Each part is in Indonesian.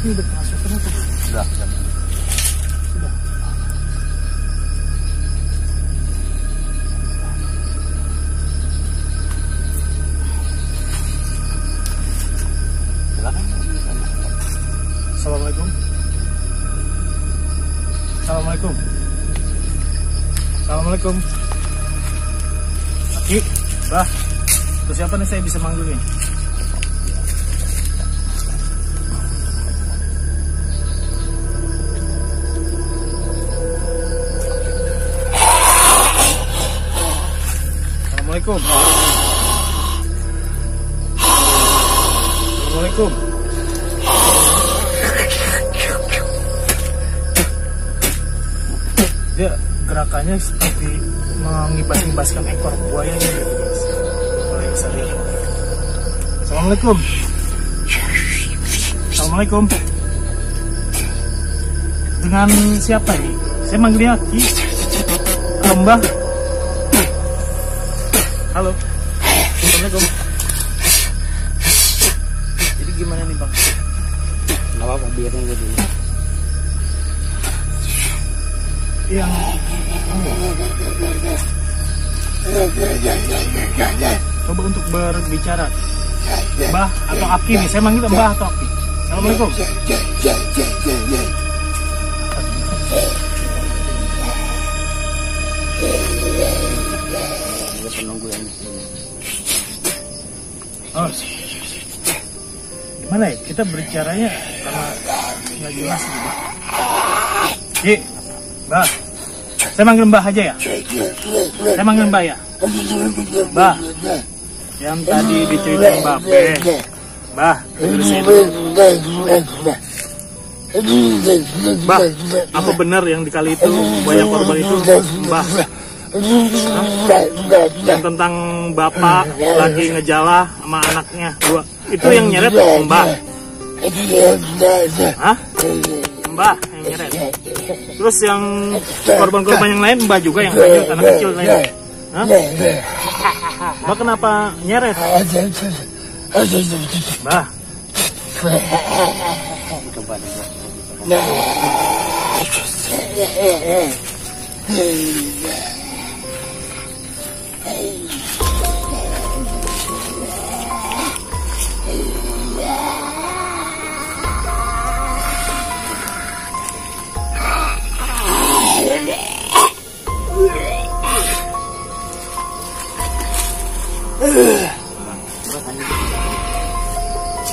Ini udah masuk kenapa? Sudah. Assalamualaikum. Assalamualaikum. Assalamualaikum. Aki, Bah. Terus siapa nih saya bisa manggil nih? Assalamualaikum. Assalamualaikum. Dia gerakannya seperti mengibas-ibaskan ekor buayanya gitu guys. Kalian bisa lihat. Assalamualaikum. Assalamualaikum. Dengan siapa ini? Saya manggilnya Aki. Mbah. Halo. Assalamualaikum. Jadi gimana nih Bang? Nggak apa-apa, biarin gue dulu. Yang coba untuk berbicara. Mbah atau Aki nih? Saya manggil Mbah atau Aki. Assalamualaikum. Penunggu yang di sini. Oh, gimana ya? Kita berbicaranya karena nggak jelas gitu. Ki, Mbah, saya manggil Mbah aja ya. Saya manggil Mbah ya. Mbah, yang tadi diceritain Mbah Be. Mbah, Mbah, apa benar yang di kali itu banyak korban itu Mbah? Yang tentang bapak lagi ngejalah sama anaknya dua, itu yang nyeret Mbah? Hah? Mbah yang nyeret. Terus yang korban-korban yang lain Mbah juga yang hanyut, anak kecil lain. Hah? Mbah kenapa nyeret? Mbah.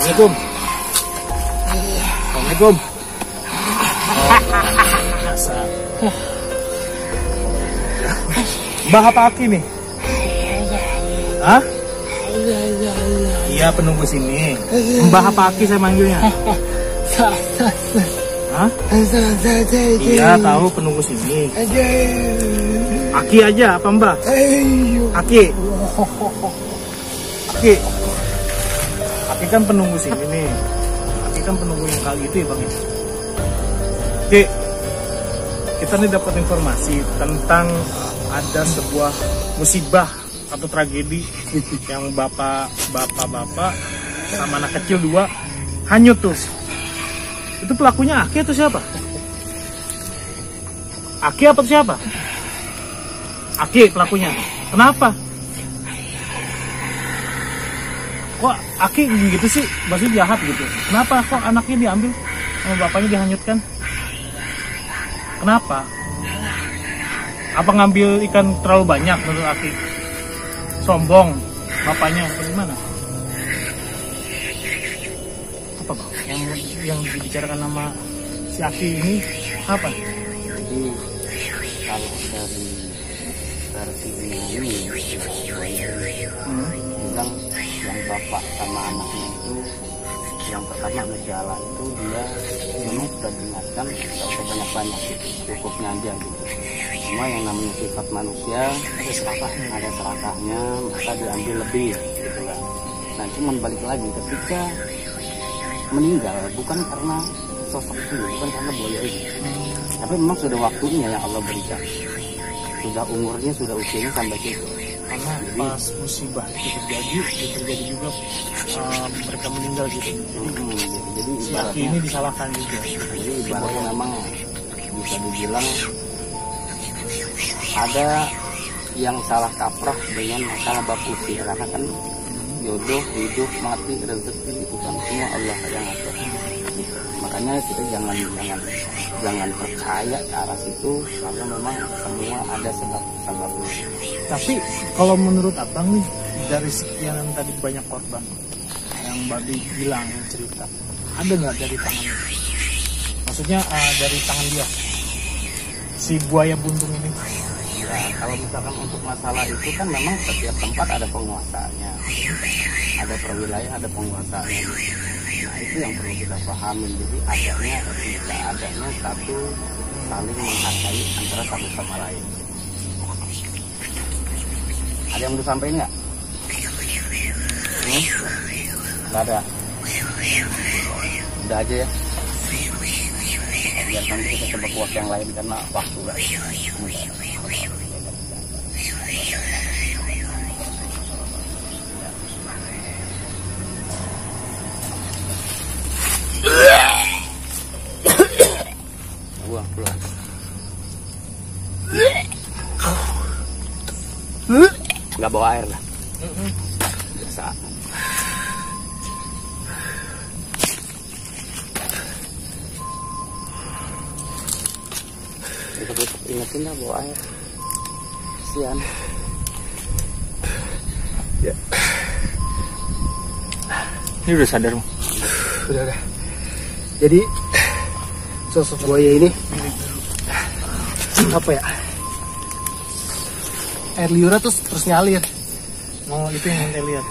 Assalamualaikum. Assalamualaikum. Mbah apa Aki nih? Hah? Iya penunggu sini. Mbah apa Aki saya manggilnya? Hah? Iya tahu penunggu sini. Aki aja apa Mbah? Aki. Aki. Aki kan penunggu sini nih. Aki kan penunggu yang kali itu ya Bang. Oke. Kita nih dapat informasi tentang ada sebuah musibah atau tragedi yang bapak sama anak kecil dua hanyut tuh. Itu pelakunya Aki atau siapa? Aki apa siapa? Aki pelakunya. Kenapa? Kok Aki gitu sih? Maksudnya jahat gitu. Kenapa kok anaknya diambil sama bapaknya dihanyutkan? Kenapa? Apa ngambil ikan terlalu banyak menurut Aki? Sombong bapaknya atau gimana? Apa Bang? Yang dibicarakan nama si Aki ini apa? Jadi kalau dari versinya ini bilang yang bapak sama anaknya itu yang pertama gejala itu dia memang sudah diingatkan tidak usah banyak-banyak gitu, cukupnya aja gitu. Cuma yang namanya sifat manusia ada serakahnya, maka diambil lebih gitu kan. Nah cuman balik lagi ketika meninggal bukan karena sosok itu, bukan karena buaya ini, tapi memang sudah waktunya yang Allah berikan, sudah umurnya, sudah usianya sampai situ. karena pas musibah itu terjadi juga mereka meninggal gitu. Jadi Si Aki ini disalahkan juga. Jadi ibaratnya memang bisa dibilang ada yang salah kaprah dengan masalah bab usia, karena kan jodoh, hidup, mati, rezeki itu kan semua Allah yang atur. Makanya kita jangan percaya ke arah situ, karena memang semua ada sebab-sebabnya. Tapi kalau menurut abang nih, dari sekian yang tadi banyak korban yang Babi bilang, yang cerita, ada nggak dari tangannya? Maksudnya dari tangan dia, si buaya buntung ini? Ya, kalau misalkan untuk masalah itu kan memang setiap tempat ada penguasanya, ada perwilayah, ada penguasanya. Nah, itu yang perlu kita pahami. Jadi adanya satu saling menghargai antara satu sama lain. Ada yang mau disampaikan nggak? Nggak ada. Udah aja ya. Biar nanti kita coba kuat yang lain karena waktu nggak. Buang keluar. Nggak bawa air lah. Biasa. Untuk ingetin lah bawa air. Kasian. Ya. Ini udah sadar, Bang? Udah. Jadi sosok buaya ini apa ya? Air liurnya terus ngalir. Oh, itu yang ente lihat.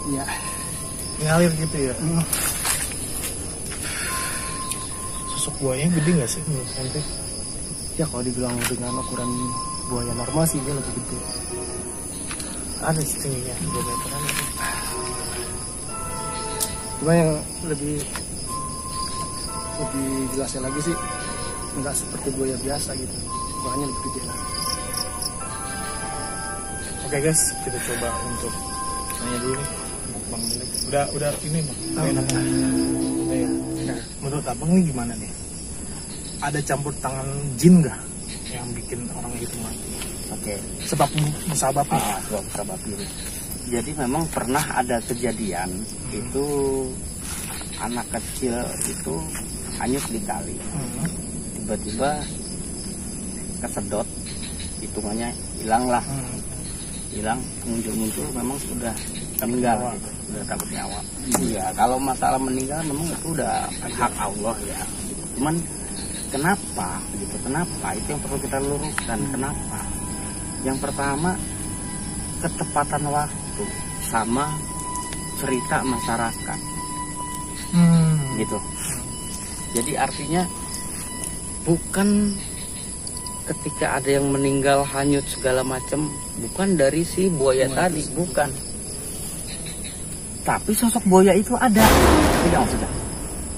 Iya. Ngalir gitu ya. Sosok buayanya gede nggak sih menurut ente? Ya kalau dibilang dengan ukuran buaya normal sih dia lebih gede. Ada tingginya 2 meteran. Cuma yang lebih jelasnya lagi sih nggak seperti buaya biasa gitu, buahnya lebih gede lah. Oke guys, kita coba untuk nanya dulu nih Bang Milik. Udah ini Bang. Enak. Udah ya. Nah, menurut Abang nih gimana nih? Ada campur tangan jin nggak yang bikin orang itu mati? Oke. Sebab musababnya. Sebab itu. Jadi memang pernah ada kejadian itu anak kecil itu hanyut di kali. Tiba-tiba kesedot, hitungannya hilang lah. Hilang, muncul memang sudah meninggal gitu. Sudah takut nyawa. Iya, kalau masalah meninggal memang itu udah hak Allah ya. Cuman kenapa gitu? Kenapa? Itu yang perlu kita luruskan. Kenapa? Yang pertama, ketepatan waktu sama cerita masyarakat. Gitu. Jadi artinya bukan ketika ada yang meninggal hanyut segala macam, bukan dari si buaya tadi, bukan. Tapi sosok buaya itu ada. Tidak sudah.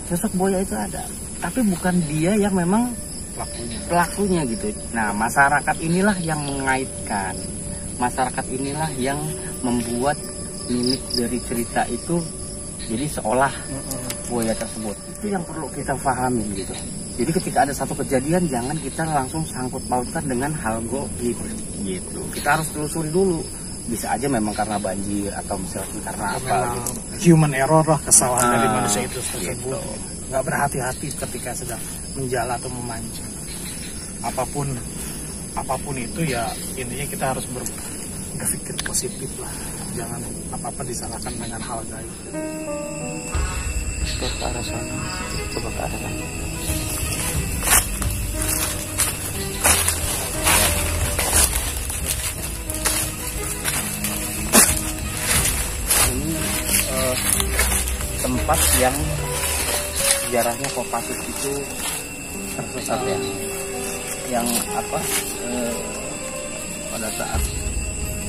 Sosok buaya itu ada. Tapi bukan dia yang memang pelakunya gitu. Nah, masyarakat inilah yang mengaitkan. Masyarakat inilah yang membuat mimik dari cerita itu jadi seolah buaya tersebut. Itu yang perlu kita pahami gitu. Jadi ketika ada satu kejadian, jangan kita langsung sangkut pautkan dengan hal gaib gitu. Kita harus telusuri dulu. Bisa aja memang karena banjir atau misalnya karena apa gitu. Human error lah, kesalahan dari manusia itu tersebut. Gitu. Nggak berhati-hati ketika sedang menjala atau memancing. Apapun itu ya intinya kita harus berpikir positif lah. Jangan apa-apa disalahkan dengan hal gaib. Ke arah sana, coba ke arah sana. Ini tempat yang sejarahnya Kopassus itu tersesat ya. Yang apa? Pada saat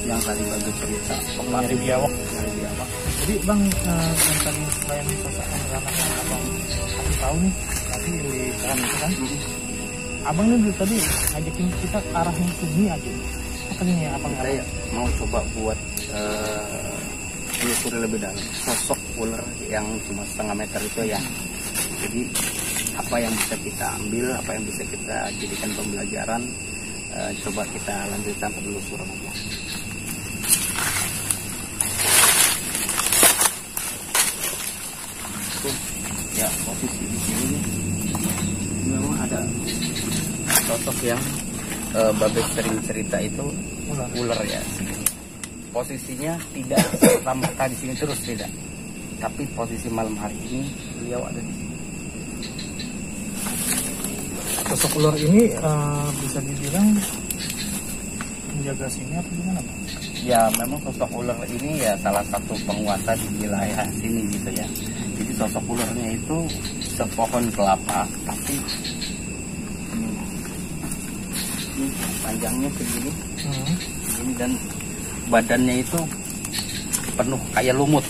yang tadi bagi cerita Nyari biawak. Jadi Bang, yang tadi selain sosok anak yang Abang tahu nih, tadi yang di peran itu kan, Abang nih tadi ngajakin kita ke arah yang sunyi aja. Apa nih apa nggak? Saya mau coba buat telusuri lebih dalam sosok ular yang cuma setengah meter itu ya. Jadi apa yang bisa kita ambil, apa yang bisa kita jadikan pembelajaran, coba kita lanjutkan penelusuran aja. Ya, posisi di sini nih, memang ada sosok yang Babe sering cerita itu ular ya. Posisinya tidak sama di sini terus, tidak. Tapi posisi malam hari ini beliau ada di sini. Sosok ular ini bisa dibilang menjaga sini apa gimana, Pak? Ya, memang sosok ular ini ya salah satu penguasa di wilayah sini gitu ya. Jadi sosok ularnya itu sepohon kelapa, tapi ini panjangnya segini, ini dan badannya itu penuh kayak lumut.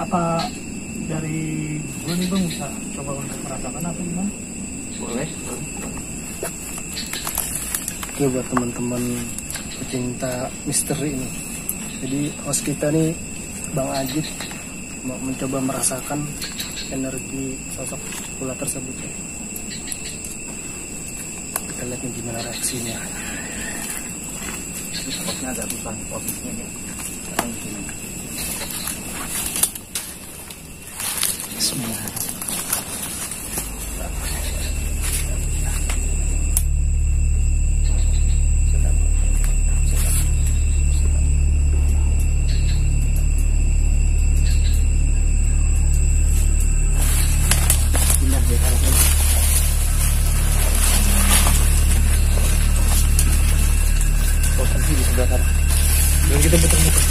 Apa dari gue nih Bang bisa coba untuk merasakan apa gimana? Boleh. Oke, buat teman-teman pecinta misteri ini. Jadi host kita nih Bang Ajit mau mencoba merasakan energi sosok ular tersebut. Kita lihat nih gimana reaksinya. Ini spotnya agak susah posisinya ya. Sekarang di sini. Semua. Dan kita muter-muter.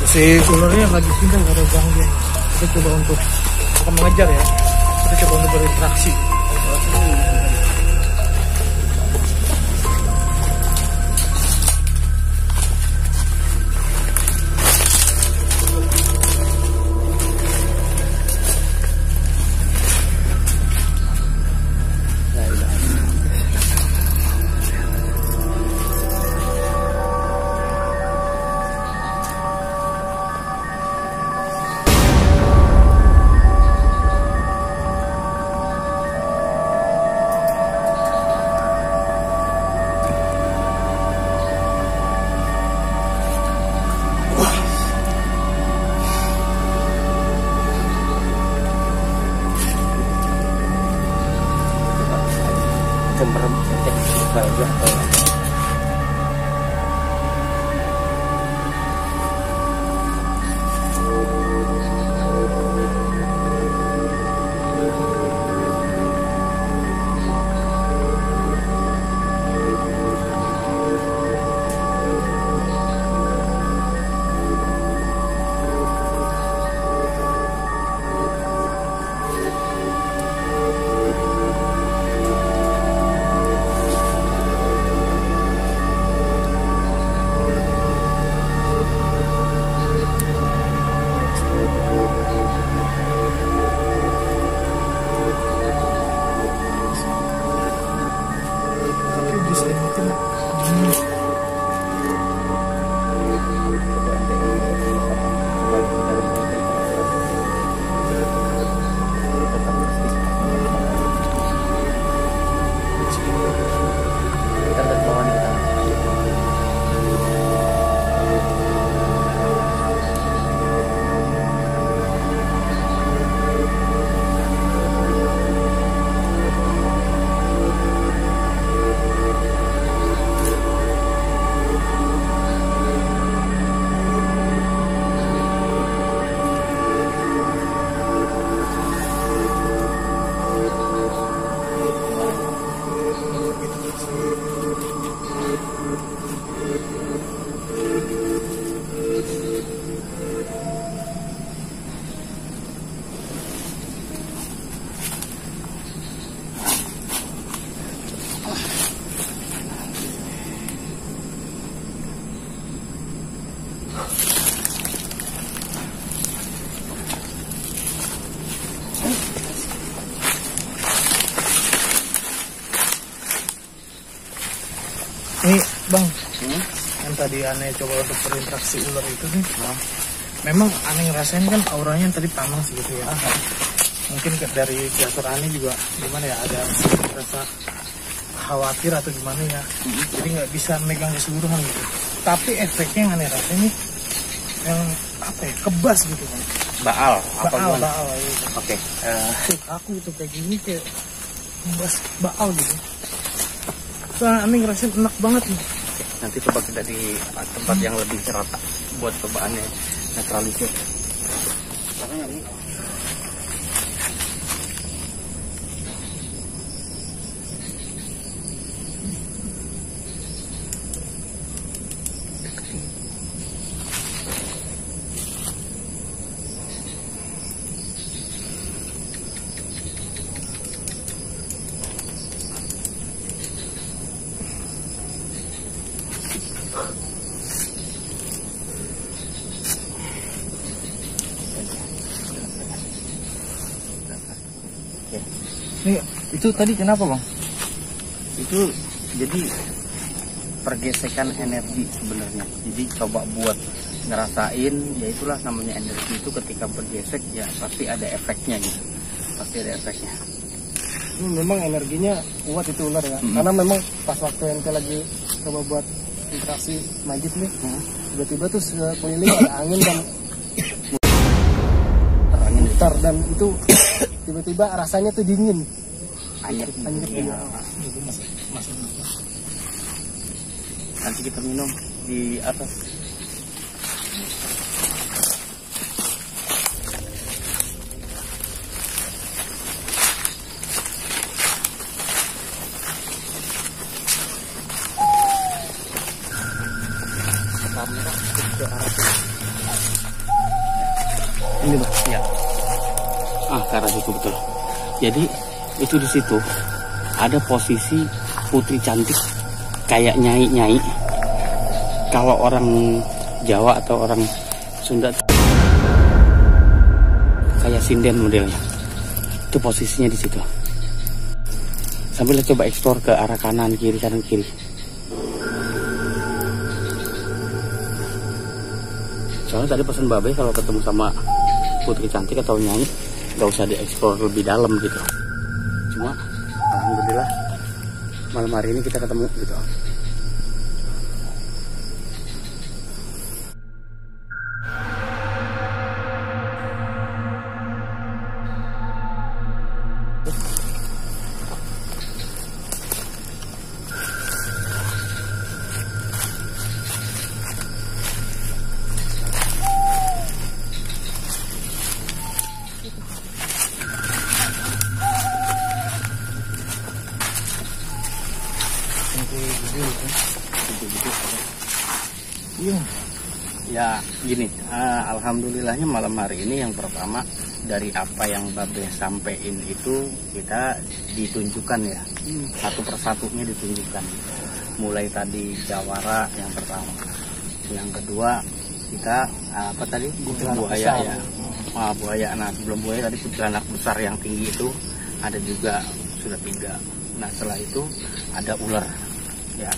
Si ularnya lagi pindah, gak ada gangguan. Kita coba untuk bukan mengejar ya. Kita coba untuk berinteraksi. Nih bang, kan tadi aneh coba untuk berinteraksi ular itu nih. Memang aneh ngerasain kan auranya tadi panas gitu ya. Mungkin dari jasur aneh juga gimana ya, ada rasa khawatir atau gimana ya. Jadi nggak bisa megang keseluruhan gitu. Tapi efeknya yang aneh rasain nih, yang apa ya, kebas gitu kan. Baal Baal ya. Oke. Aku itu kayak gini kayak kebas baal gitu. Soalnya aneh ngerasain enak banget nih. Nanti coba kita di tempat yang lebih rata buat cobaannya netralisir. Nih, Itu tadi kenapa bang? Itu jadi pergesekan energi sebenarnya. Jadi coba buat ngerasain, ya itulah namanya energi itu ketika bergesek ya pasti ada efeknya gitu. Pasti ada efeknya. Memang energinya kuat itu ular ya. Karena memang pas waktu ente lagi coba buat interaksi Majid nih, tiba-tiba tuh sekeliling ada angin dan muter dan itu tiba-tiba rasanya tuh dingin. Anjir Ya. itu masih Nanti kita minum di atas. Ini bang, ya. Ke arah situ betul. Jadi itu di situ ada posisi putri cantik kayak nyai. Kalau orang Jawa atau orang Sunda kayak sinden modelnya. Itu posisinya di situ. Sambil coba eksplor ke arah kanan kiri. Soalnya tadi pesan Babe kalau ketemu sama putri cantik atau nyai nggak usah dieksplor lebih dalam gitu. Cuma alhamdulillah malam hari ini kita ketemu gitu. Ya gini, alhamdulillahnya malam hari ini yang pertama dari apa yang Babe sampein itu kita ditunjukkan ya, satu persatunya ditunjukkan. Mulai tadi jawara yang pertama, yang kedua kita apa tadi buaya ya, buaya. Nah sebelum buaya tadi kuntilanak besar yang tinggi itu ada juga sudah 3. Nah setelah itu ada ular ya,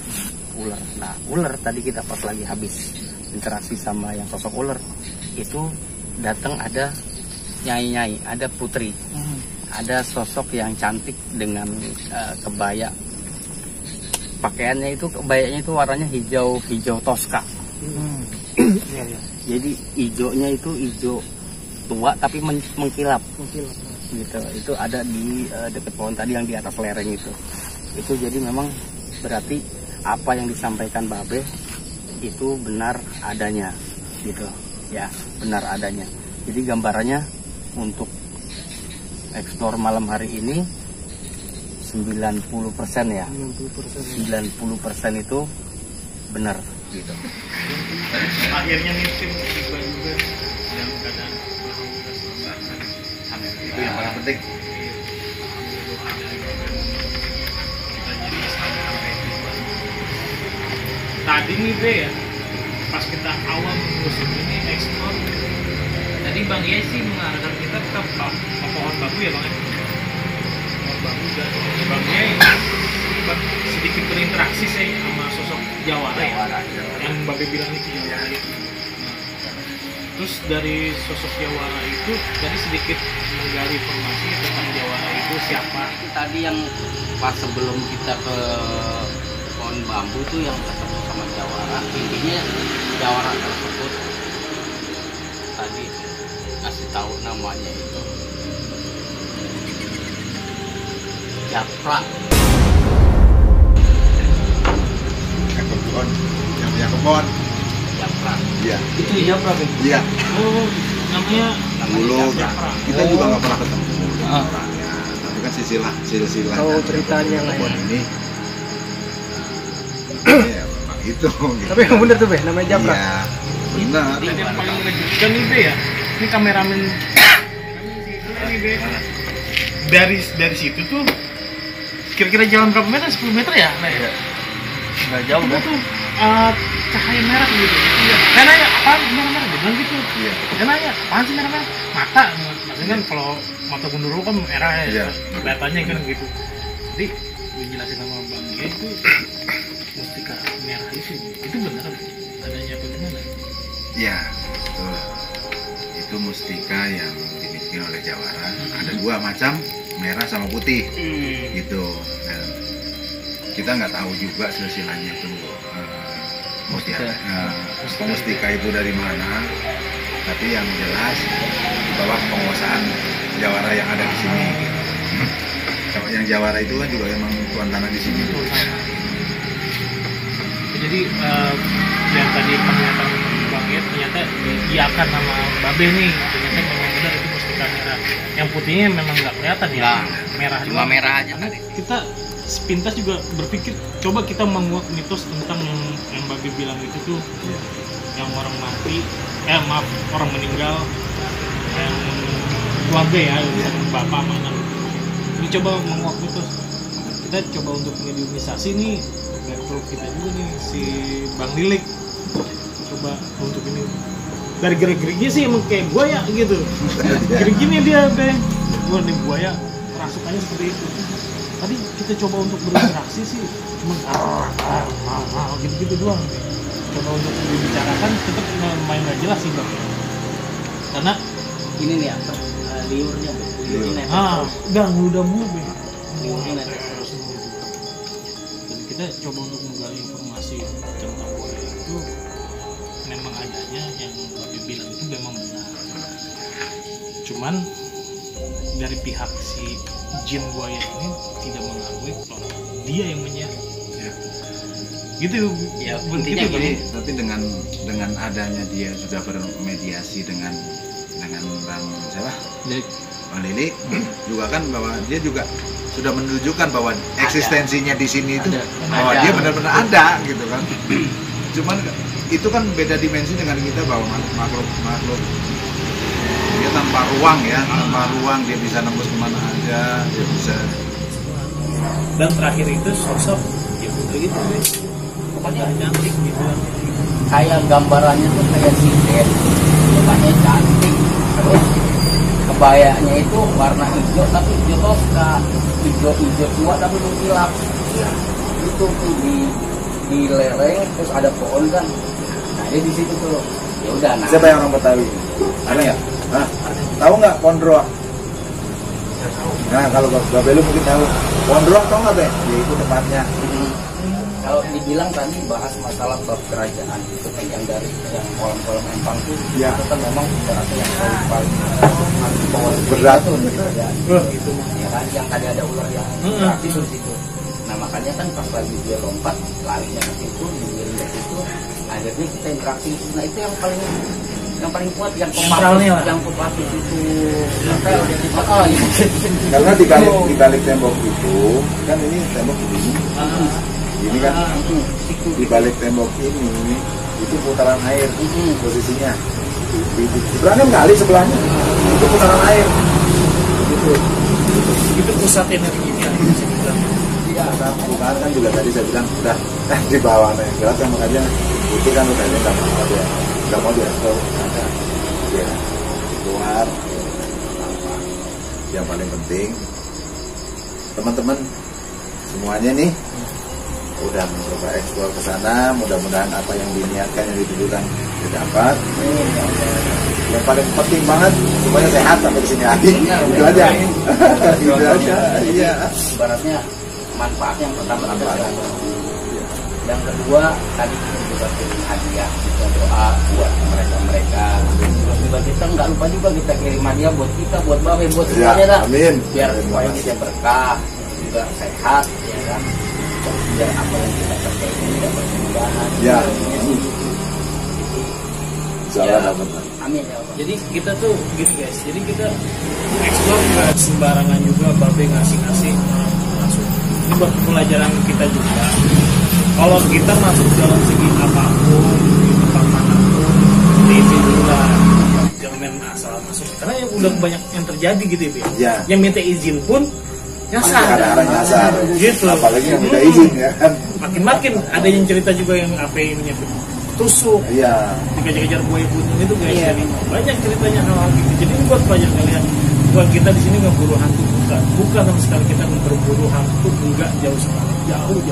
ular. Nah ular tadi kita pas lagi habis interaksi sama yang sosok ular itu datang ada nyai, ada putri, ada sosok yang cantik dengan kebaya. Pakaiannya itu kebayanya itu warnanya hijau toska. Jadi hijaunya itu hijau tua tapi mengkilap. Gitu. Itu ada di dekat pohon tadi yang di atas lereng itu. Itu jadi memang berarti apa yang disampaikan Babe itu benar adanya gitu ya, benar adanya. Jadi gambarannya untuk eksplor malam hari ini 90% ya, 90% itu benar gitu. akhirnya tim tiba juga yang keadaan alhamdulillah selesai. Itu yang paling penting. Kita jadi sampai tadi nih Be ya, pas kita awal musim ini ekspor, tadi Bang Yesi mengarahkan kita ke pohon bambu ya Bang ya, pohon bambu dan Bang Yesi sedikit berinteraksi sih sama sosok yang Babe bilang itu Jawara itu. Terus dari sosok Jawara itu tadi sedikit menggali informasi tentang Jawara itu siapa. Tadi yang pas sebelum kita ke pohon bambu tuh yang ketemu sama Jawara, intinya Jawara tersebut tadi kasih tahu namanya itu Japra. Kebun, yang punya kebun. Japra. Iya. Itu Japra kan? Iya. Oh, namanya Dulu Japra. kita juga nggak pernah ketemu Ah. orangnya, tapi kan silsilah Tahu ceritanya lah ya. kebun ini. Iya, memang itu. Gitu. Tapi yang bener tuh Be, namanya Japra. Iya, benar. Dan yang paling mengejutkan nih Be ya, ini kameramen ini Be. Dari situ tuh kira-kira jalan berapa meter? 10 meter ya? Nah, ya? Nggak jauh Itu Be. tuh cahaya merah gitu. Iya. Saya nanya apaan merah-merah? Dia bilang gitu. Iya. Saya nanya apaan sih merah-merah? Mata. Maksudnya kan kalau mata gundurwo kan merah ya. Iya. Kelihatannya kan gitu. Jadi dijelasin sama Bang Gia itu mustika merah itu beneran adanya apa gimana? Iya, betul. Itu mustika yang dimiliki oleh Jawara. Ada dua macam, merah sama putih. Gitu. Dan kita nggak tahu juga silsilahnya itu mustika itu dari mana. Tapi yang jelas di bawah penguasaan Jawara yang ada di sini. Gitu. Kalau yang Jawara itu kan juga emang tuan tanah di sini. Jadi yang tadi pernyataan Bang Gia ternyata diiakan sama Babe nih, ternyata memang benar itu mustika merah. Yang putihnya memang nggak kelihatan ya, Nggak. merah Cuma doang. merah aja Karena tadi. kita sepintas juga berpikir coba kita menguak mitos tentang yang Babe bilang itu tuh yang orang mati, maaf orang meninggal, yang keluarga ya, yang bapak mana. Ini coba menguak mitos. Kita coba untuk mengedukasi nih grup kita juga nih si Bang Lilik. Coba untuk ini dari gerak-geriknya sih emang kayak buaya gitu. Gerik-geriknya dia deh. Gua nih buaya rasukannya seperti itu. Tadi kita coba untuk berinteraksi sih cuma gitu-gitu doang. Coba untuk dibicarakan tetap main gak jelas sih Bang. Karena Ini nih apa? Liurnya, liurnya udah mulu Be. liurnya Terus mulu. Dan kita coba untuk menggali informasi tentang buaya itu memang adanya yang Babe bilang itu memang benar. Cuman dari pihak si jin buaya ini tidak mengakui kalau dia yang menyiar. Gitu Ya, begitu intinya Bang. gini. Tapi dengan adanya dia sudah bermediasi dengan Bang siapa? Bang Lili juga kan bahwa dia juga sudah menunjukkan bahwa eksistensinya di sini itu bahwa Ada. dia benar-benar ada gitu kan. Cuman itu kan beda dimensi dengan kita bahwa makhluk dia tanpa ruang ya, tanpa ruang dia bisa nembus kemana aja, dia bisa. Dan terakhir itu sosok ya begitu deh. Pokoknya cantik gitu. kayak gambarannya tuh kayak sidet, mukanya cantik, terus kebayanya itu warna hijau tapi hijau toska, hijau tua tapi mengkilap. Itu tuh di lereng terus ada pohon kan, nah dia di situ tuh. Ya udah, nah Siapa yang orang Betawi? Ada nggak? Hah? Tahu nggak Pondroa? Nah kalau Babe lu mungkin tahu. Pondroa tahu nggak Be? Ya itu tempatnya. kalau dibilang tadi bahas masalah bab kerajaan itu kan yang dari yang kolam-kolam empang tuh Ya. itu kan memang berarti yang paling bawah Berat. gitu ya kan, yang tadi ada ular yang berarti itu di situ. Nah makanya kan pas lagi dia lompat larinya ke situ, digiring ke situ, akhirnya kita interaksi. Nah itu yang paling kuat, yang Sentralnya lah. yang populasi itu nempel di situ. Oh iya. Karena di balik tembok itu kan ini tembok begini. Ini kan di balik tembok ini itu putaran air posisinya. Di seberangnya kali sebelahnya itu putaran air. Gitu. Itu pusat energinya. Iya, bukan kan juga tadi saya bilang udah di bawahnya jelas kan makanya itu kan udah nggak mau dia ada ya keluar. Yang paling penting teman-teman semuanya nih udah mencoba eksplor ke sana, mudah-mudahan apa yang diniatkan, yang ditujukan didapat. Yang paling penting banget supaya sehat sampai di sini lagi. Itu aja. Itu aja. Iya. Ibaratnya manfaat yang pertama adalah yang kedua tadi kita juga kirim hadiah, kita doa buat mereka. Terus juga kita nggak lupa juga kita kirim hadiah buat kita, buat babe, buat semuanya lah. Amin. Biar supaya kita berkah, juga sehat, ya kan. Biar apa yang kita kerjain ini dapat kemudahan. Ya. Ya, Salah benar. amin ya Allah. Jadi kita tuh gini guys, jadi kita explore nggak sembarangan juga, babe ngasih masuk. Ini buat pelajaran kita juga. Kalau kita masuk dalam segi apapun, di tempat manapun, izin dulu lah, jangan main asal masuk. Karena yang udah banyak yang terjadi gitu ya, Ya. yang minta izin pun nyasar. Kadang-kadang nyasar. Gitu. Apalagi yang minta izin ya kan. Makin ada yang cerita juga yang apa ini tusuk. Iya. Dikejar-kejar buaya putih itu guys. Iya. Jadi banyak ceritanya hal gitu. Jadi ini buat pelajaran kalian. Buat kita di sini ngeburu hantu bukan sama sekali kita berburu hantu, enggak, jauh sekali, jauh.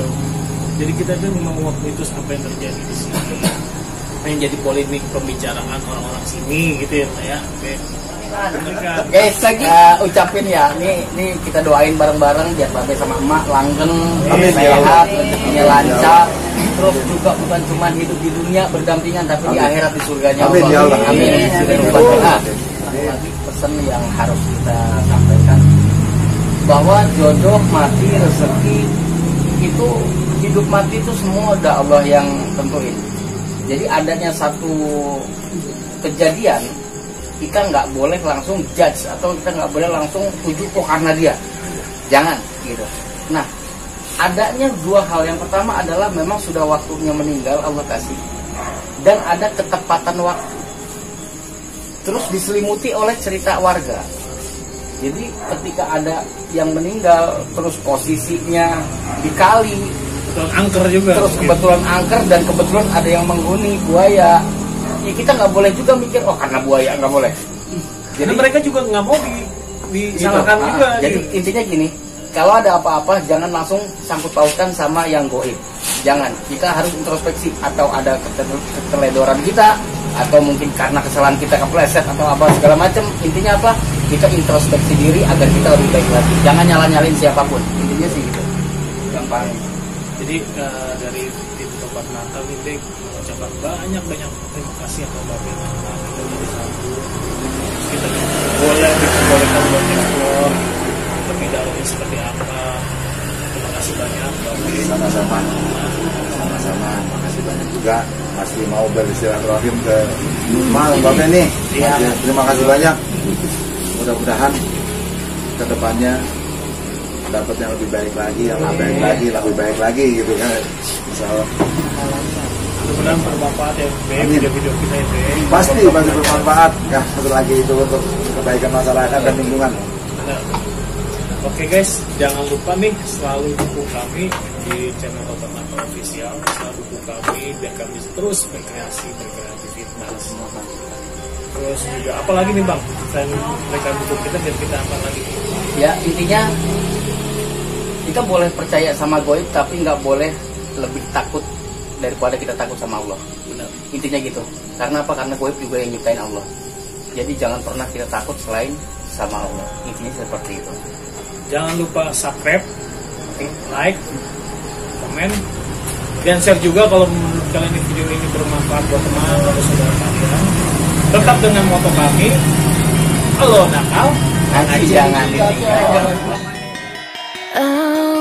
Jadi kita tuh memang itu apa yang terjadi di sini. Yang jadi polemik pembicaraan orang-orang sini gitu ya, ya. Oke. Guys, ucapin ya, nih kita doain bareng-bareng biar babe sama emak langgeng, Amin. sehat, rezekinya lancar. Terus juga bukan cuma hidup di dunia berdampingan, tapi di akhirat di surganya Amin, ya Allah. Amin. Nah, lagi pesan yang harus kita sampaikan bahwa jodoh, mati, rezeki itu hidup mati itu semua udah Allah yang tentuin. Jadi adanya satu kejadian kita nggak boleh langsung judge atau kita nggak boleh langsung tuju kok karena dia, jangan gitu. Nah, adanya dua hal. Yang pertama adalah memang sudah waktunya meninggal Allah kasih, dan ada ketepatan waktu. Terus diselimuti oleh cerita warga. Jadi ketika ada yang meninggal terus posisinya di kali, Kebetulan angker juga. terus kebetulan angker dan kebetulan ada yang menghuni buaya, ya kita nggak boleh juga mikir oh karena buaya nggak boleh. Jadi mereka juga nggak mau disalahkan gitu. juga. Jadi gitu. intinya gini, kalau ada apa-apa jangan langsung sangkut pautkan sama yang goib. Jangan, kita harus introspeksi atau ada keteledoran kita, atau mungkin karena kesalahan kita kepleset atau apa segala macam. Intinya apa? Kita introspeksi diri agar kita lebih baik lagi. Jangan nyala-nyalin siapapun. Intinya sih gitu. Gampang. Jadi dari tim tempat Natal ini mengucapkan banyak terima kasih yang Mbak Bena kita jadi satu. Kita boleh diperbolehkan buat explore lebih dalamnya seperti apa. Terima kasih banyak Mbak Bena. Sama-sama. Makasih banyak juga masih mau bersilaturahim ke rumah Mbak Ben nih. Iya. Terima kasih banyak. Mudah-mudahan kedepannya dapat yang lebih baik lagi, yang lebih baik lagi gitu kan. Insyaallah. Mudah-mudahan bermanfaat ya Beb, video-video kita ya Beb. Pasti bermanfaat. Ya, satu lagi itu untuk kebaikan masyarakat dan lingkungan. Nah, oke guys, jangan lupa nih selalu dukung kami di channel Otak Natal Official. Selalu dukung kami biar kami terus berkreativitas. Terus juga apalagi nih Bang, selain mereka dukung kita biar kita apa lagi? Ya intinya kita boleh percaya sama goib tapi nggak boleh lebih takut daripada kita takut sama Allah. Benar. Intinya gitu. Karena apa? Karena goib juga yang nyiptain Allah. Jadi jangan pernah kita takut selain sama Allah. Intinya seperti itu. Jangan lupa subscribe, like, komen, dan share juga kalau menurut kalian video ini bermanfaat buat teman atau saudara kalian. Tetap dengan moto kami, halo nakal, Nanti jangan ditinggal. Oh